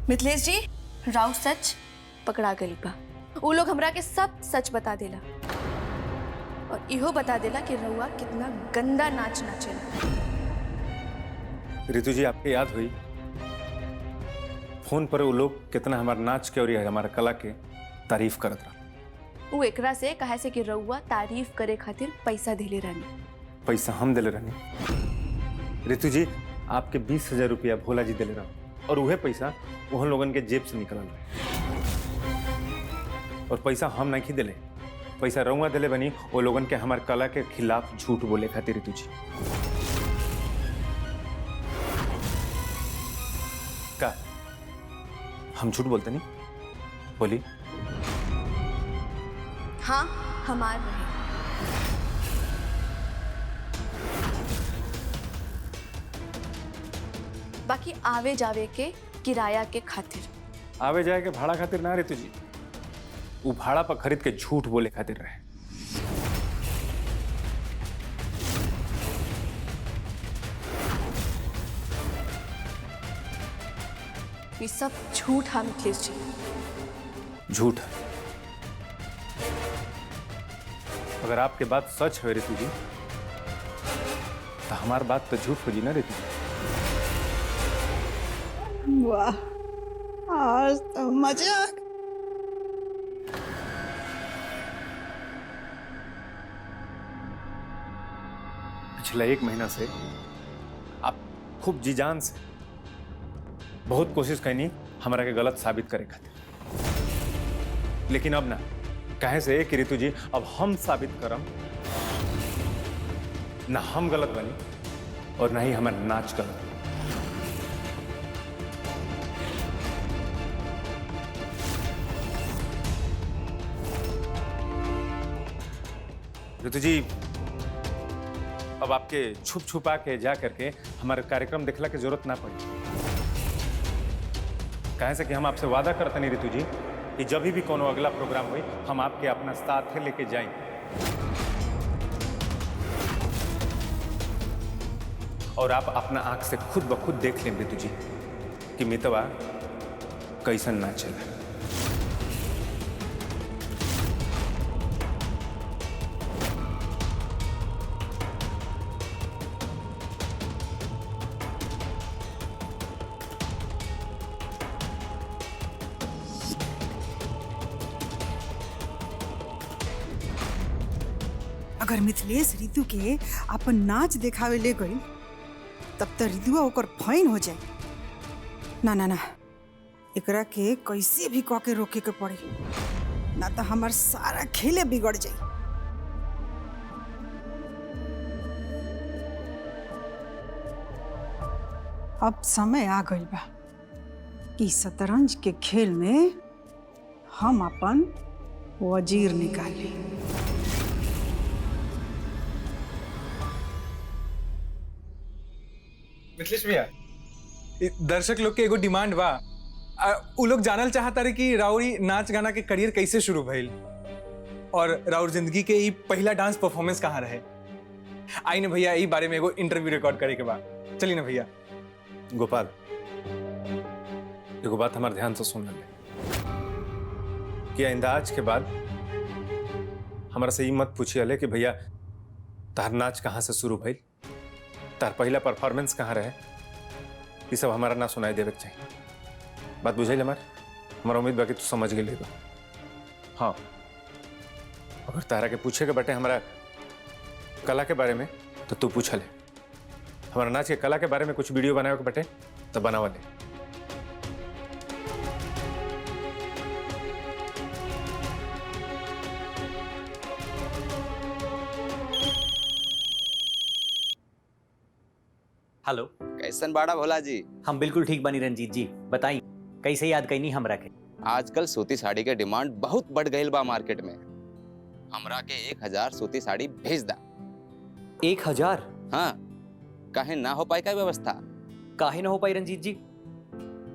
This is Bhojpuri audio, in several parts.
मिथिलेश जी, राव सच पकड़ा गई बा। वो लोग हमरा के सब सच बता देला और इहो बता देला कि रउआ कितना गंदा नाच नाचेला। रितु जी, आपके याद हुई फोन पर वो लोग कितना हमारे नाच के और हमारे कला के तारीफ करत रहा। वो एकरा से कहे से कि रउआ तारीफ करे खातिर पैसा दिले रहनी। पैसा हम दिले रहनी? रितु जी, आपके 20,000 रुपया भोला जी दिले रहा और वह पैसा वह लोगन के जेब से निकल रहा। और पैसा हम नहीं दिले, पैसा रउआ दिले बनी वो लोगन के हमारे कला के खिलाफ झूठ बोले खातिर। रितु जी, का हम झूठ बोलते नहीं? बोली। हाँ, हमार रहे। बाकी आवे जावे के किराया के खातिर। आवे जाए के भाड़ा खातिर ना रितु जी, वो भाड़ा पर खरीद के झूठ बोले खातिर रहे। ये सब झूठ है मिथिलेश जी। झूठ? अगर आपके बात सच है रितु जी, तो हमारी बात तो झूठ हो जी ना रितु जी। वाह, आज तो मजा आ गया। पिछला 1 महीना से आप खूब जी जान से बहुत कोशिश करनी हमारा के गलत साबित करे खातिर, लेकिन अब ना कहे से कि रितु जी अब हम साबित करम ना हम गलत बनी और ना ही हमारा नाच गलत। रितु जी, अब आपके छुप छुपा के जा करके हमारे कार्यक्रम देखला की जरूरत ना पड़ी। कहे से कि हम आपसे वादा करते नहीं रितु जी कि जब भी कोनो अगला प्रोग्राम हुई हम आपके अपना साथ लेके जाएंगे और आप अपना आंख से खुद ब खुद देख लें रितु जी कि मितवा कैसन ना चला। अगर मिथिलेश रितु के अपन नाच दिखावे ले गई तब तो रितुआ ओकर फैन हो जाए। ना ना ना, एकरा के कैसे भी कह के रोके के पड़ी, ना तो हमार सारा खेले बिगड़ जाए। अब समय आ गई बा कि शतरंज के खेल में हम अपन वजीर निकाली। मिथिलेश भैया, दर्शक लोग के एगो डिमांड बा। उ लोग जानल चाहता रहे कि राउरी नाच गाना के करियर कैसे शुरू भइल और राउर जिंदगी के ई पहला डांस परफॉर्मेंस कहाँ रहे। आई न भैया, ई बारे में एगो इंटरव्यू रिकॉर्ड करे के बा। चली ना भैया। गोपाल, एगो बात हमारे ध्यान से सुन ले कि आइंदा आज के बाद हमारा से मत पूछिए कि भैया तार नाच कहाँ से शुरू भइल, तार पहला परफॉर्मेंस कहाँ रहे। ये सब हमारा ना सुनाई देवे के चाहिए। बात बुझाइल हमारा उम्मीद बाकी तू समझ गई। हाँ, अगर तारा के पूछे के बटे हमारा कला के बारे में तो तू पूछ ले। हमारा नाच के कला के बारे में कुछ वीडियो बनावे के बटे तो बनावा ले। हेलो, कैसन बाड़ा भोला जी? हम बिल्कुल ठीक बनी रंजीत जी। बताई कैसे याद कैनी हमरा के? आजकल सूती साड़ी के डिमांड बहुत बढ़ गई बा मार्केट में। हमरा के 1000 सूती साड़ी भेज दा। 1000? हाँ, काहे ना हो पाई का व्यवस्था? काहे ना हो पाई रंजीत जी?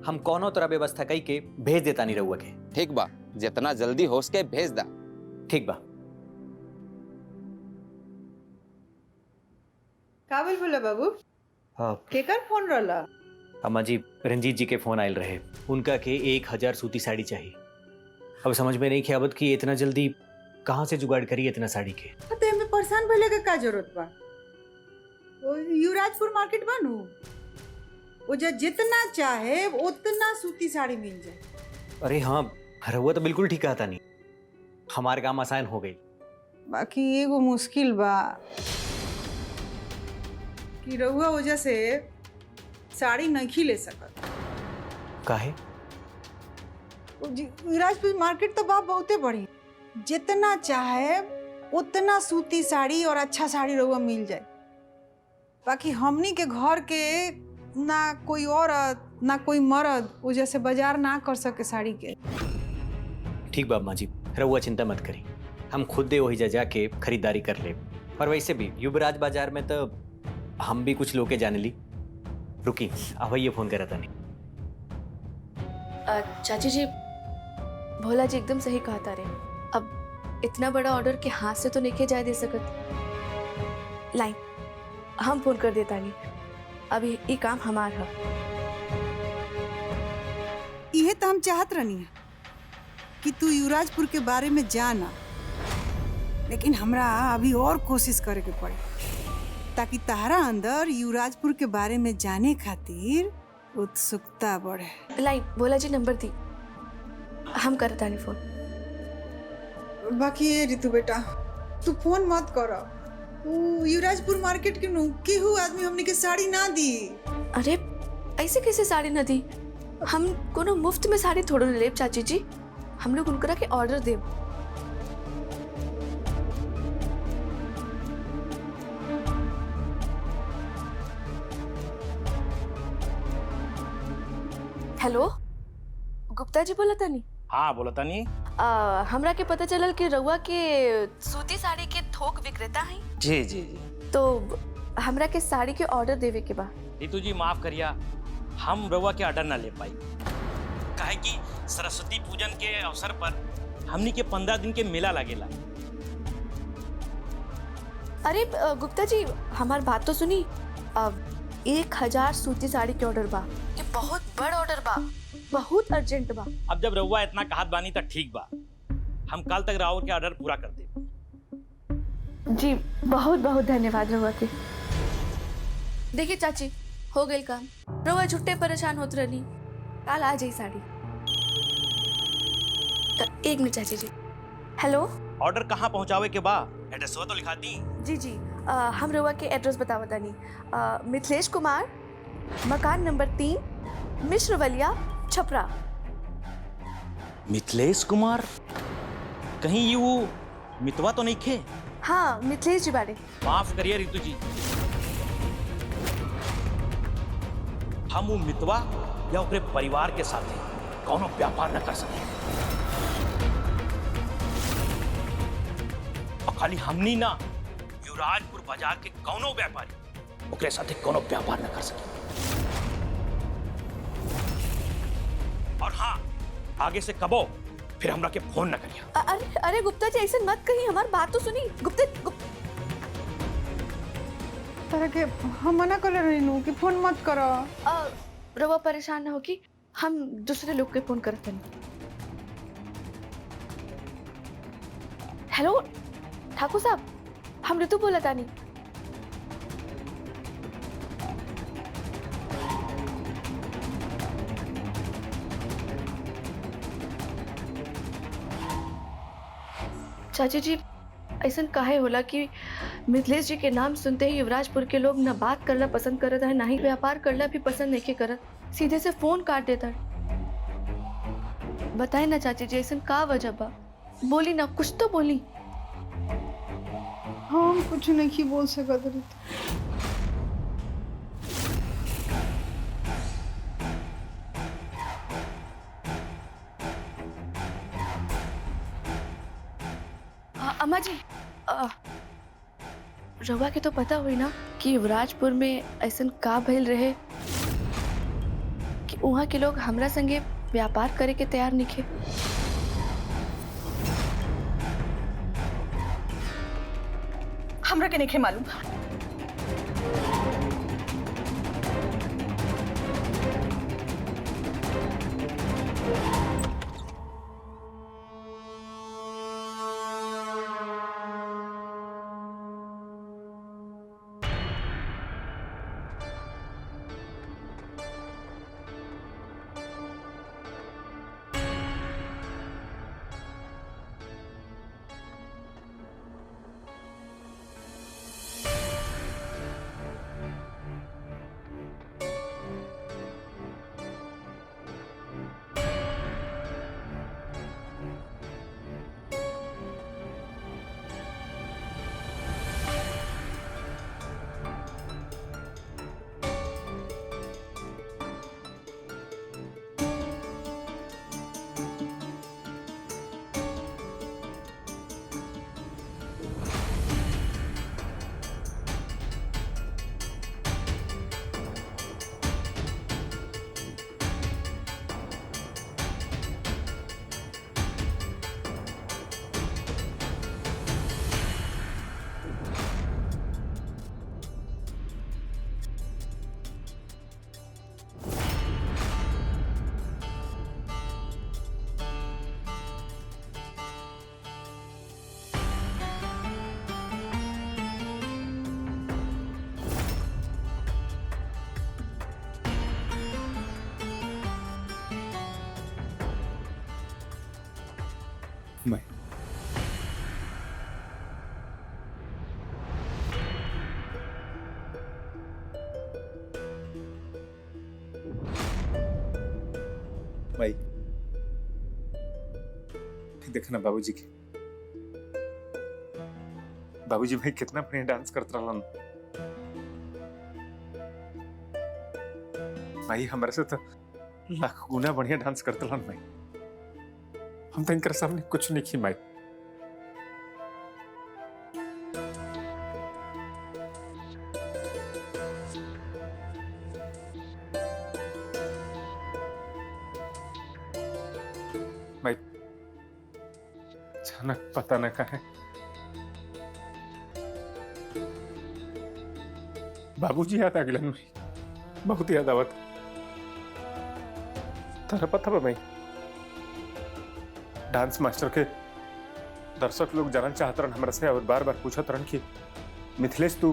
हम कौनो तरह व्यवस्था कई के भेज देता नहीं रहुआ के। ठीक बा, जितना जल्दी हो सके भेज दा। ठीक बा। का बोल बोला बाबू? हाँ, केकर फोन रहला? अम्मा जी, रंजीत जी के फोन आयल रहे, उनका के 1000 सूती साड़ी चाहिए। अब समझ में नहीं ख्याबत कि इतना जल्दी कहाँ से जुगाड़ करी इतना साड़ी के। तो एमे परेशान भइले के का जरूरत बा? वो युवराजपुर मार्केट बानू, वो जितना चाहे उतना सूती साड़ी मिल जाए। अरे हाँ, रहुआ तो बिल्कुल ठीक कहता नहीं, हमारे काम आसान हो गई। बाकी एगो मुश्किल बा कि रउआ वजह से साड़ी नहीं ले सकत। काहे? युवराजपुर मार्केट तो बा बहुते बड़ी, जितना चाहे उतना सूती साड़ी और अच्छा साड़ी रउआ मिल जाए। बाकी हमनी के घर के ना कोई औरत ना कोई मर्द वजह से बाजार ना कर सके साड़ी के। ठीक बा अम्मा जी, रहुआ चिंता मत करी, हम खुद दे वही जा के खरीदारी कर ले। और वैसे भी युवराज बाजार में तो हम भी कुछ लोग के जाने ली। रुकी, अब ये फोन करा था नहीं। चाची जी, भोला जी एकदम सही कहा तारे। अब इतना बड़ा ऑर्डर के हाथ से तो नहीं जाए दे सकत। लाइन हम फोन कर देता नहीं, अभी ये काम हमार है। यह तो हम चाहत रहनी है कि तू युवराजपुर के बारे में जाना, लेकिन हमरा अभी और कोशिश करे के पड़े ताकि तारा अंदर युवराजपुर के बारे में जाने खातिर उत्सुकता बढ़े। लाइन भोला जी नंबर दी, हम करता नहीं फोन। बाकी ये रितु बेटा, तू फोन मत करो। युवराजपुर मार्केट के नु केहू आदमी हमने के साड़ी ना दी। अरे ऐसे कैसे साड़ी न दी? हम कोनो मुफ्त में साड़ी थोड़ो ले लेब चाची जी, हम लोग उनकरा के ऑर्डर देब। हेलो, गुप्ता जी बोला था नहीं? हाँ बोला तानी। हमरा के पता चलल कि रउआ के सूती साड़ी के थोक विक्रेता हैं। जी जी जी। तो हमरा के साड़ी के ऑर्डर देवे के बा। रितु जी माफ करिया, हम रउआ के ऑर्डर ना ले पाई, काहे कि सरस्वती पूजन के अवसर पर हमनी के 15 दिन के मेला लगेला। अरे गुप्ता जी, हमार बात तो सुनी। अब 1000 सूती साड़ी के ऑर्डर बा, ये बहुत बड़ ऑर्डर बा, बहुत अर्जेंट बा। अब जब रउआ इतना कहत बानी तो ठीक बा, हम कल तक राउर के ऑर्डर पूरा कर देब। जी बहुत बहुत धन्यवाद रउआ के। देखिए चाची, हो गई काम, रउआ झुट्टे परेशान होत रहनी, कल आ जाई साड़ी। तो एक मिनट चाची जी। हेलो, ऑर्डर कहाँ पहुँचावे के बा? एड्रेस तो लिखा दी। जी जी, हम रउआ के एड्रेस बतावता नहीं। मिथिलेश कुमार, मकान नंबर 3, मिश्रवलिया, छपरा। मिथिलेश कुमार? कहीं ये वो मितवा तो नहीं खे? हाँ, मिथिलेश जी बारे। माफ करिए रितु जी, हम वो मितवा या अपने परिवार के साथ कौनो व्यापार न कर सके। और खाली हमनी ना, युवराजपुर बाजार के कौनो व्यापारी ओकरे साथे कौनो व्यापार न कर सके। और हाँ, आगे से कबो फिर हमरा के फोन न करिया। अरे अरे गुप्ता जी, ऐसे मत कहीं, हमारी बात तो सुनी। गुप्ता तरह के हम मना कर रही नु कि फोन मत करो। रवा परेशान ना होगी, हम दूसरे लोग के फोन करते हैं। हेलो ठाकुर साहब, हम ऋतु बोला था नहीं। चाची जी, ऐसा काहे होला कि मिथिलेश जी के नाम सुनते ही युवराजपुर के लोग ना बात करना पसंद करत है, ना ही व्यापार करना भी पसंद नहीं करत, सीधे से फोन काट देता। बताए ना चाची जी, ऐसा का वजह बा? बोली ना, कुछ तो बोली। हम कुछ नहीं बोल सकत रही। अम्मा जी, रवा के तो पता हुई ना कि युवराजपुर में ऐसा का भइल रहे कि वहाँ के लोग हमरा संगे व्यापार करे के तैयार निखे। हमरा के नहीं मालूम। मैं भाई देखना बाबूजी के बाबूजी भाई कितना बढ़िया डांस करते रहलन भाई हमारे से तो लाख गुना बढ़िया डांस करते रहलन भाई हम तो इनके सामने कुछ नहीं की भाई भाई अचानक पता न कहा बाबूजी याद आ गए भाई बहुत याद आवत तारा पता बा भाई डांस मास्टर के दर्शक लोग जानना चाहते रहन हमरा से और बार बार पूछत रहन कि मिथिलेश तू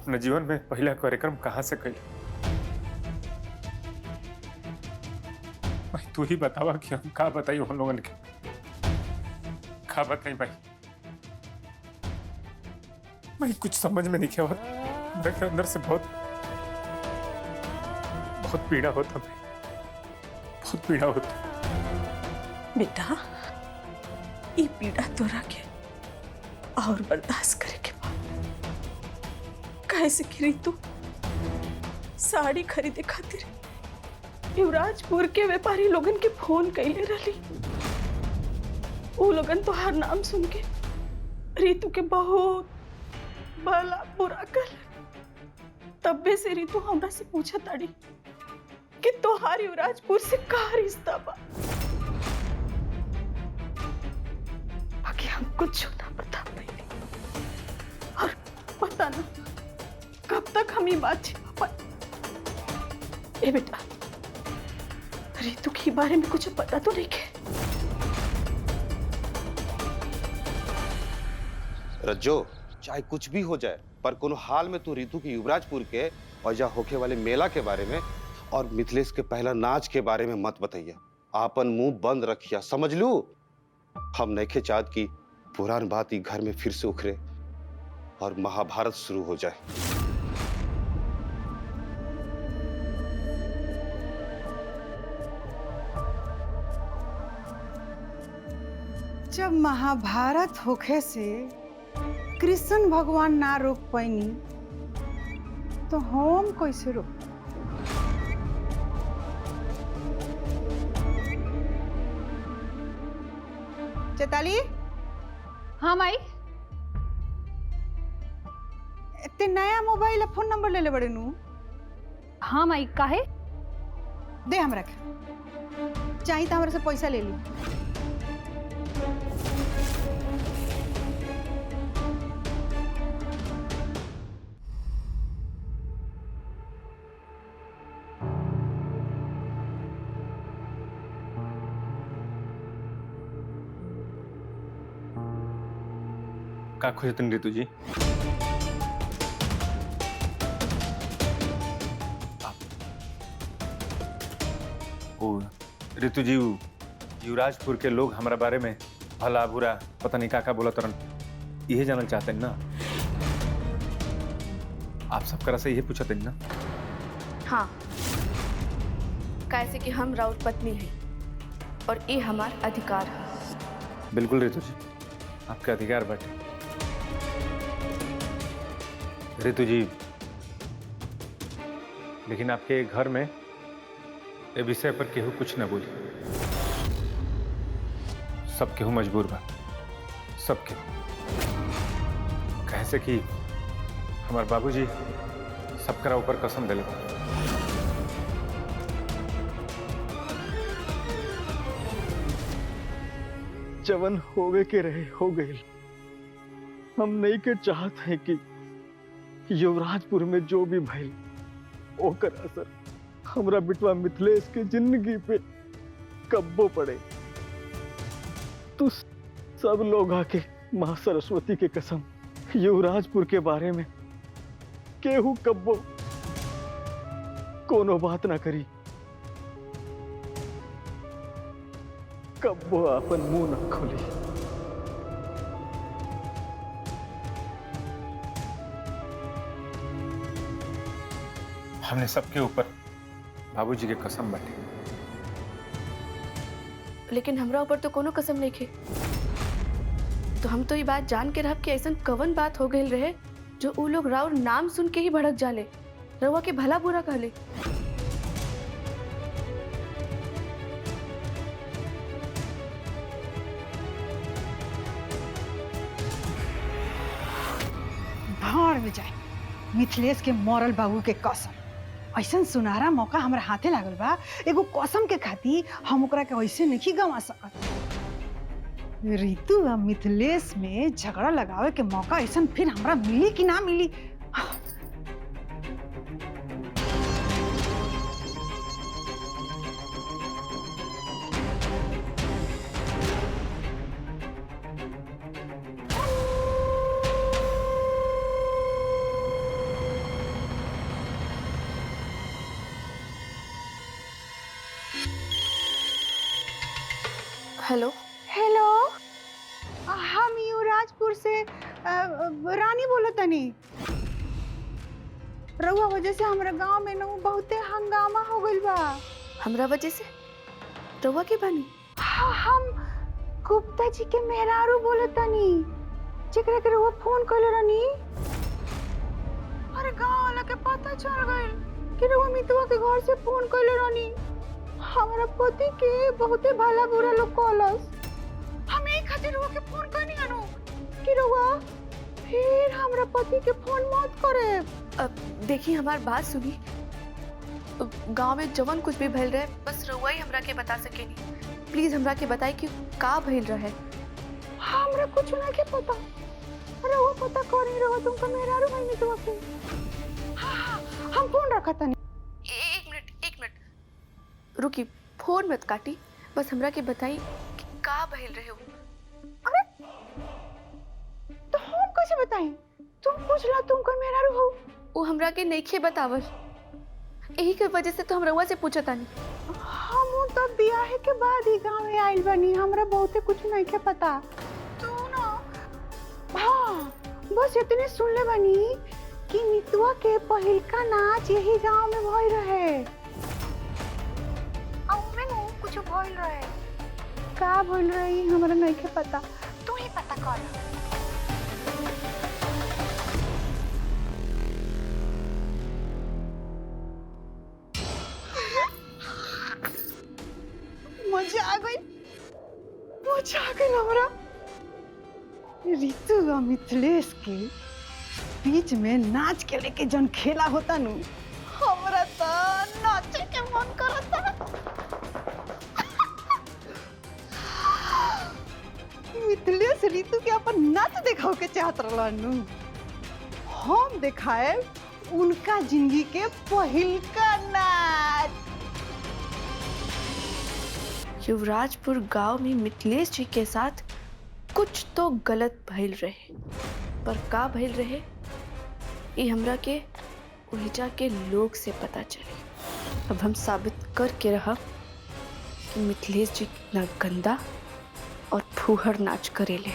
अपने जीवन में पहला कार्यक्रम कहाँ से कैल भाई तू ही बतावा कि हम का बताई हम लोगन के का बताई भाई भाई कुछ समझ में नहीं आवत मेरे अंदर से बहुत पीड़ा होता भाई बहुत पीड़ा होता बेटा ये पीड़ा तोरा के और बर्दाश्त करे के बाद कैसे कि रितु साड़ी खरीदे खातिर युवराजपुर के व्यापारी लोगन के फोन कैले रही वो लोगन तो हर नाम सुन के रितु के बहुत भला बुरा कर तब्बे से रितु हमरा से पूछा ताड़ी कि तोहार युवराजपुर से का रिश्ता बा बाकी हम कुछ ना बता पाएंगे और पता ना कब तक हम ये बात छिपा पाए। ए बेटा रितु के बारे में कुछ पता तो नहीं है? रज्जो चाहे कुछ भी हो जाए पर कोनो हाल में तू रितु के युवराजपुर के और जा होके वाले मेला के बारे में और मिथिलेश के पहला नाच के बारे में मत बताइए आपन मुंह बंद रखिया समझ लू हम नहीं चाहत कि पुरान बात ही घर में फिर से उखरे और महाभारत शुरू हो जाए। जब महाभारत होखे से कृष्ण भगवान ना रोक पैनी तो हम कैसे रोक? चैताली हाँ माई ते नया मोबाइल फोन नंबर ले ले बड़े नू हाँ माई काहे दे हमरा के चाहिए तो हमरा से पैसा ले ली। का खोजतन रितु जी ओ रितु जी युवराजपुर के लोग हमारा बारे में भला बुरा पता नहीं का बोला तरन यही जानना चाहते हैं ना आप सब करा से यही पूछते हैं ना? हाँ कैसे कि हम राउत पत्नी है और ये हमार अधिकार है। बिल्कुल रितु जी आपका अधिकार बाटे रितु जी लेकिन आपके घर में ये विषय पर केहू कुछ न बोली सब केहू मजबूर बा सब केहू कैसे कि हमारे बाबूजी सबकरा ऊपर कसम दिले बा जवन होवे के रहे हो गए हम नहीं के चाहत है कि युवराजपुर में जो भी भइल ओकर असर हमरा बिटवा मिथिलेश के जिंदगी पे कब्बो पड़े। तू सब लोग आके मां सरस्वती के कसम युवराजपुर के बारे में केहू कब्बो कोनो बात ना करी। कब्बो अपन मुंह न खोली। हमने सबके ऊपर बाबूजी के कसम बाटे। लेकिन हमरा ऊपर तो कोनो कसम नहीं खे। तो हम तो ये बात जान के रह कि ऐसा कवन बात हो गई रहे जो उ लोग राउर नाम सुन के ही भड़क जाले, रउआ के भला बुरा कहले। भाड़ में जाए मिथिलेश के मरल बाबू के कसम। ऐसा सुनहरा मौका हमारे हाथे लागल बा, एगो कसम के खातिर हम ओकरा के ऐसे नहीं गंवा सकत। ऋतु और मिथिलेश में झगड़ा लगावे के मौका ऐसा फिर हमरा मिली कि ना मिली। हेलो हेलो, हम युवराजपुर से रानी बोलत तनी। रउआ वजह से हमरा गांव में न बहुते हंगामा हो गइल बा। हमरा वजह से रउआ के बानी? हम गुप्ता जी के मेहरारू बोलत तनी, जेकरा के रउआ फोन कइले रहनी। अरे गांव वाला के पता चल गइल कि रउआ मितुआ के घर से फोन कइले रहनी। हमारा पति के बहुते भला बुरा लोग कहलस। हम एक खातिर रउआ के फोन करनी हनु कि रउआ फिर हमरा पति के फोन मत करे। अब देखिए हमार बात सुनी। गांव में जवन कुछ भी भइल रहे बस रउआ ही हमरा के बता सकेनी। प्लीज हमरा के बताई कि का भइल रहे। हमरा कुछ ना के पता। रउआ पता करी, रउआ तुमका मेहरारू भाई में तो के। हाँ, हम फोन रखा तनी। एक मिनट रुकी, फोन मत काटी, बस हमरा के बताई कि का भइल रहे हो। अरे तो हम कैसे बताई? तुम पूछला तुमका मेहरारू हो। वो हमरा के नइखे बतावल, यही के वजह से तो हम रउआ से पूछत तानी। हम तो बियाह के बाद ही गांव में आइल बनी, हमरा बहुते कुछ नहीं के पता। तू ना हाँ, बस इतने सुन ले बनी कि मितुआ के पहिलका नाच यही गांव में भइल रहे। कुछ भइल रहे, का भइल रही हमरा नहीं के पता। तू ही पता कर। मजा आ गई हमरा। ऋतु और मिथिलेश के बीच में नाच के लेके जन खेला होता नु, हमरा तो नाचे के मन करता। मिथिलेश ऋतु के अपन नाच दिखाओ के चाहत रहलन। हम दिखाए उनका जिंदगी के पहिलका नाच। युवराजपुर गांव में मिथिलेश जी के साथ कुछ तो गलत भइल रहे, पर का भइल रहे ये हमरा के उहिजा के लोग से पता चले। अब हम साबित करके रहा कि मिथिलेश जी कितना गंदा और फूहड़ नाच करेले।